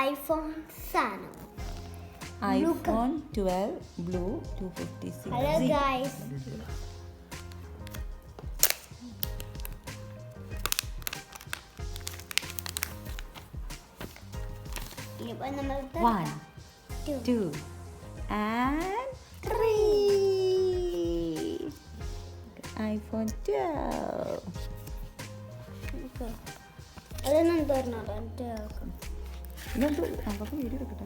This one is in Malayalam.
ഐഫോൺ സാധനം. iPhone 12 Blue 256. ഹലോ ഗൈസ്, ഇപ്പൊ നമ്മൾ 1, 2, and 3. iPhone 12. അതൊന്നും പറഞ്ഞോളാം. ഇതെന്ത് നമുക്ക് വീഡിയോ എടുക്കട്ടെ.